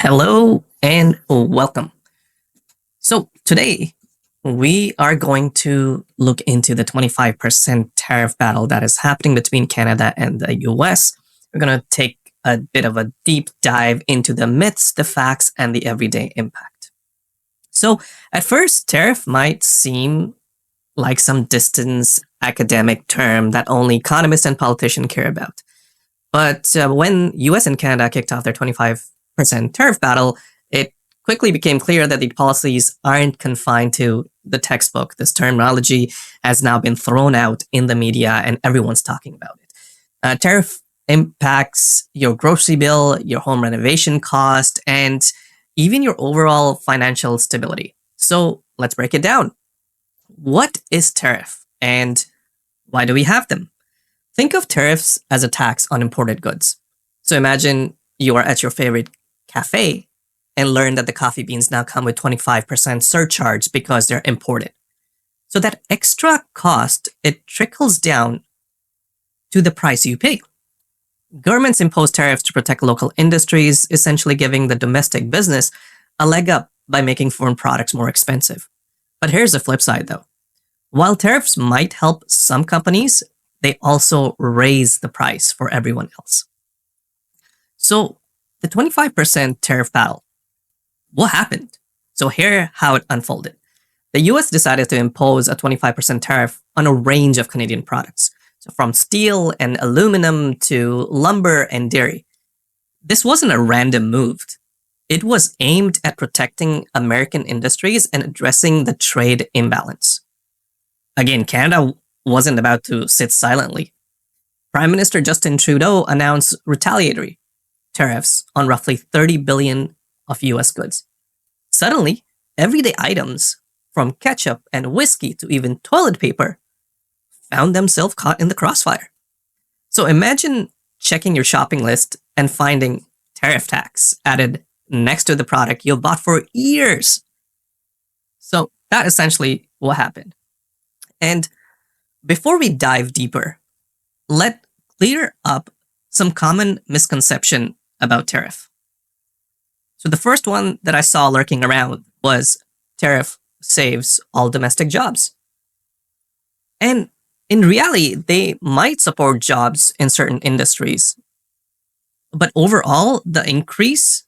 Hello and welcome. So, today we are going to look into the 25% tariff battle that is happening between Canada and the US. We're going to take a bit of a deep dive into the myths, the facts, and the everyday impact. So, at first, tariff might seem like some distant academic term that only economists and politicians care about. But when US and Canada kicked off their 25% tariff battle, it quickly became clear that the policies aren't confined to the textbook. This terminology has now been thrown out in the media and everyone's talking about it. Tariff impacts your grocery bill, your home renovation cost, and even your overall financial stability. So let's break it down. What is tariff and why do we have them? Think of tariffs as a tax on imported goods. So imagine you are at your favorite cafe and learn that the coffee beans now come with 25% surcharge because they're imported. So that extra cost, it trickles down to the price you pay. Governments impose tariffs to protect local industries, essentially giving the domestic business a leg up by making foreign products more expensive. But here's the flip side though. While tariffs might help some companies, they also raise the price for everyone else. So the 25% tariff battle, what happened? So here how it unfolded. The US decided to impose a 25% tariff on a range of Canadian products. So from steel and aluminum to lumber and dairy. This wasn't a random move. It was aimed at protecting American industries and addressing the trade imbalance. Again, Canada wasn't about to sit silently. Prime Minister Justin Trudeau announced retaliatory tariffs on roughly 30 billion of US goods. Suddenly, everyday items from ketchup and whiskey to even toilet paper found themselves caught in the crossfire. So imagine checking your shopping list and finding tariff tax added next to the product you bought for years. So that essentially what happened. And before we dive deeper, let's clear up some common misconception about tariff. So the first one that I saw lurking around was tariff saves all domestic jobs. And in reality, they might support jobs in certain industries. But overall, the increase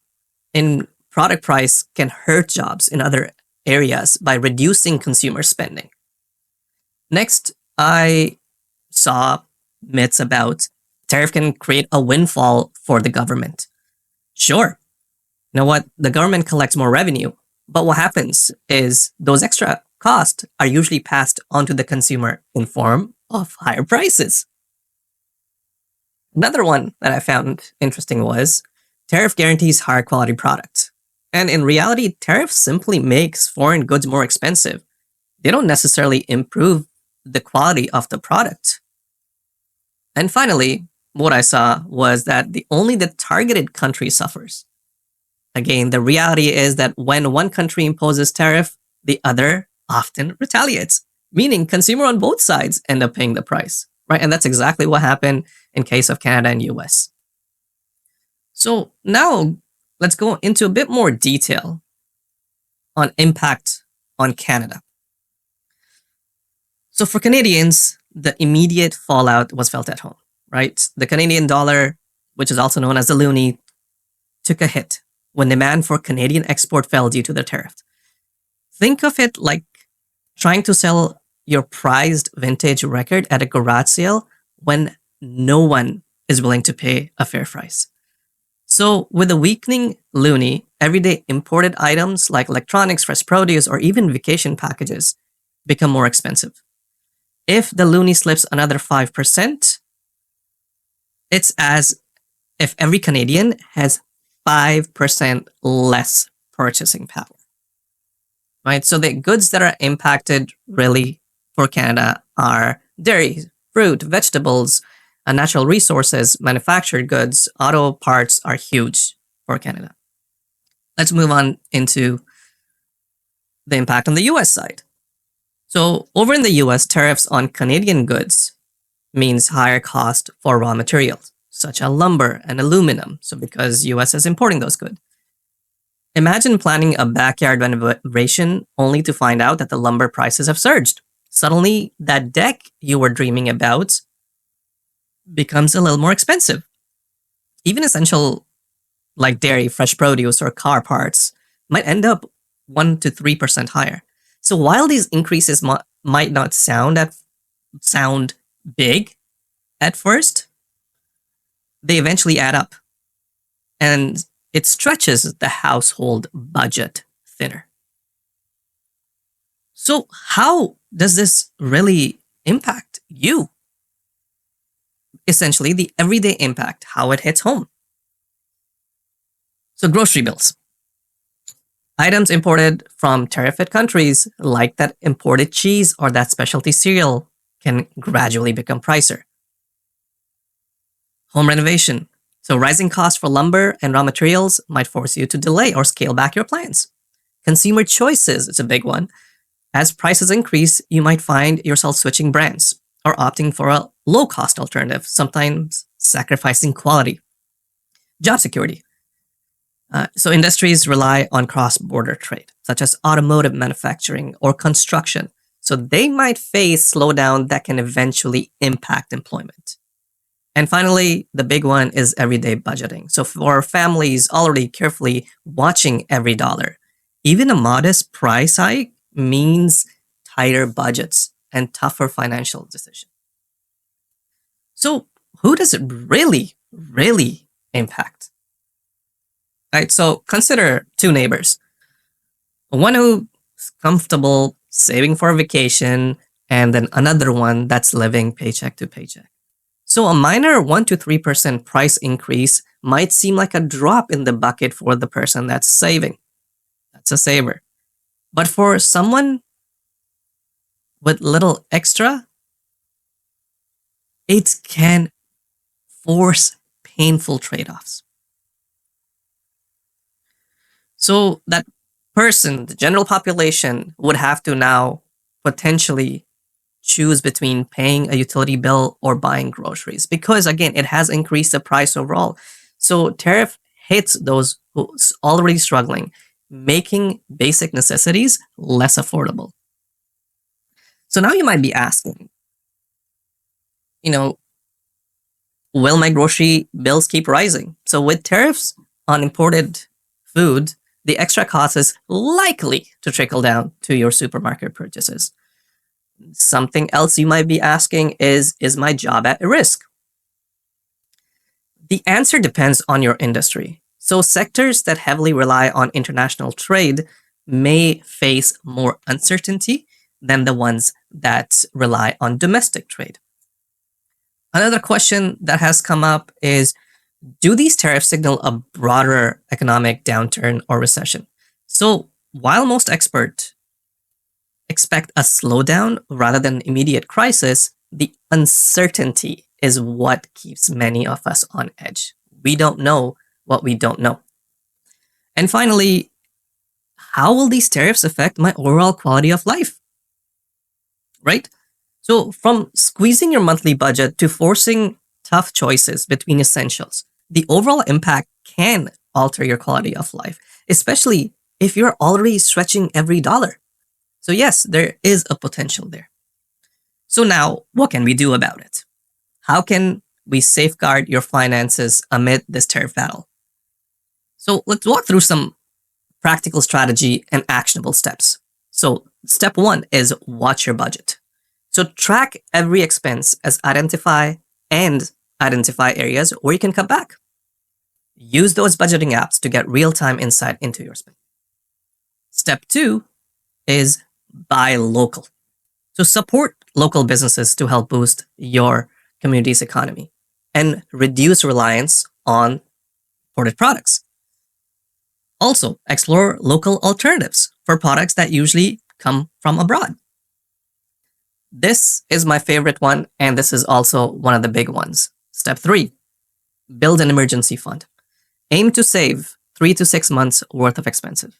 in product price can hurt jobs in other areas by reducing consumer spending. Next, I saw myths about tariff can create a windfall for the government. Sure, you know what? The government collects more revenue, but what happens is those extra costs are usually passed on to the consumer in form of higher prices. Another one that I found interesting was tariff guarantees higher quality product. And in reality, tariff simply makes foreign goods more expensive. They don't necessarily improve the quality of the product. And finally, what I saw was that only the targeted country suffers. Again, the reality is that when one country imposes tariff, the other often retaliates, meaning consumer on both sides end up paying the price, right? And that's exactly what happened in case of Canada and US. So now let's go into a bit more detail on impact on Canada. So for Canadians, the immediate fallout was felt at home, right? The Canadian dollar, which is also known as the loonie, took a hit when demand for Canadian export fell due to the tariff. Think of it like trying to sell your prized vintage record at a garage sale when no one is willing to pay a fair price. So with a weakening loonie, everyday imported items like electronics, fresh produce, or even vacation packages become more expensive. If the loonie slips another 5%, it's as if every Canadian has 5% less purchasing power. Right? So the goods that are impacted really for Canada are dairy, fruit, vegetables, natural resources, manufactured goods, auto parts are huge for Canada. Let's move on into the impact on the US side. So over in the US, tariffs on Canadian goods means higher cost for raw materials, such as lumber and aluminum. So because US is importing those goods. Imagine planning a backyard renovation only to find out that the lumber prices have surged. Suddenly, that deck you were dreaming about becomes a little more expensive. Even essential like dairy, fresh produce, or car parts might end up 1 to 3% higher. So while these increases might not sound big at first, they eventually add up, and it stretches the household budget thinner. So how does this really impact you? Essentially, the everyday impact, how it hits home. So grocery bills. Items imported from tariff-hit countries, like that imported cheese or that specialty cereal, can gradually become pricier. Home renovation. So rising costs for lumber and raw materials might force you to delay or scale back your plans. Consumer choices is a big one. As prices increase, you might find yourself switching brands or opting for a low-cost alternative, sometimes sacrificing quality. Job security. So industries rely on cross-border trade, such as automotive manufacturing or construction. So they might face slowdown that can eventually impact employment. And finally, the big one is everyday budgeting. So for families already carefully watching every dollar, even a modest price hike means tighter budgets and tougher financial decisions. So who does it really, really impact? Right, so consider two neighbors. One who's comfortable saving for a vacation, and then another one that's living paycheck to paycheck. So a minor 1 to 3% price increase might seem like a drop in the bucket for the person that's saving. That's a saver. But for someone with little extra, it can force painful trade-offs. So that person, the general population, would have to now potentially choose between paying a utility bill or buying groceries because, again, it has increased the price overall. So tariff hits those who's already struggling, making basic necessities less affordable. So now you might be asking, will my grocery bills keep rising? So with tariffs on imported food, the extra cost is likely to trickle down to your supermarket purchases. Something else you might be asking is my job at risk? The answer depends on your industry. So sectors that heavily rely on international trade may face more uncertainty than the ones that rely on domestic trade. Another question that has come up is, do these tariffs signal a broader economic downturn or recession? So while most experts expect a slowdown rather than immediate crisis, the uncertainty is what keeps many of us on edge. We don't know what we don't know. And finally, how will these tariffs affect my overall quality of life? Right? So from squeezing your monthly budget to forcing tough choices between essentials, the overall impact can alter your quality of life, especially if you're already stretching every dollar. So yes, there is a potential there. So now, what can we do about it? How can we safeguard your finances amid this tariff battle? So let's walk through some practical strategy and actionable steps. So step 1 is watch your budget. So track every expense as identify areas where you can cut back. Use those budgeting apps to get real-time insight into your spending. Step 2 is buy local. So support local businesses to help boost your community's economy and reduce reliance on imported products. Also, explore local alternatives for products that usually come from abroad. This is my favorite one, and this is also one of the big ones. Step 3, build an emergency fund. Aim to save 3 to 6 months worth of expenses.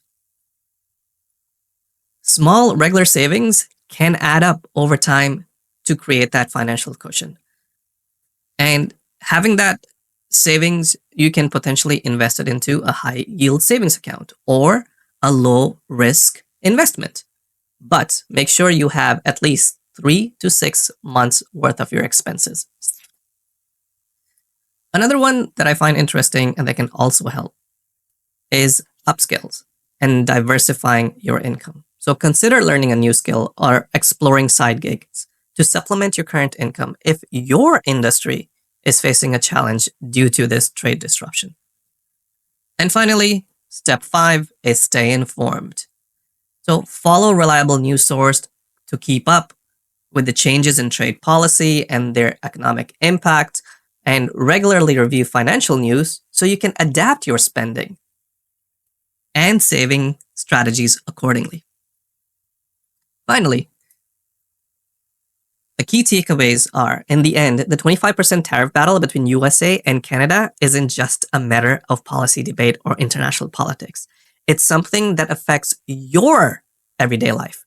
Small regular savings can add up over time to create that financial cushion. And having that Savings, you can potentially invest it into a high yield savings account or a low risk investment. But make sure you have at least 3 to 6 months worth of your expenses. Another one that I find interesting and that can also help is upskills and diversifying your income. So consider learning a new skill or exploring side gigs to supplement your current income if your industry is facing a challenge due to this trade disruption. And finally, step 5 is stay informed. So follow reliable news sources to keep up with the changes in trade policy and their economic impact, and regularly review financial news so you can adapt your spending and saving strategies accordingly. Finally, the key takeaways are, in the end, the 25% tariff battle between USA and Canada isn't just a matter of policy debate or international politics. It's something that affects your everyday life.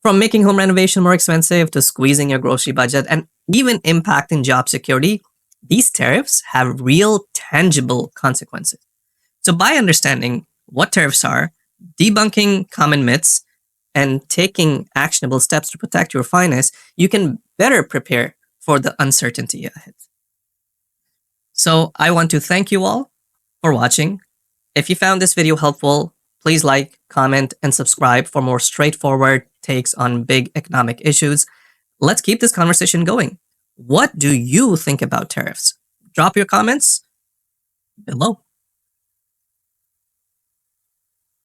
From making home renovation more expensive to squeezing your grocery budget and even impacting job security, these tariffs have real, tangible consequences. So by understanding what tariffs are, debunking common myths, and taking actionable steps to protect your finance, you can better prepare for the uncertainty ahead. So I want to thank you all for watching. If you found this video helpful, please like, comment, and subscribe for more straightforward takes on big economic issues. Let's keep this conversation going. What do you think about tariffs? Drop your comments below.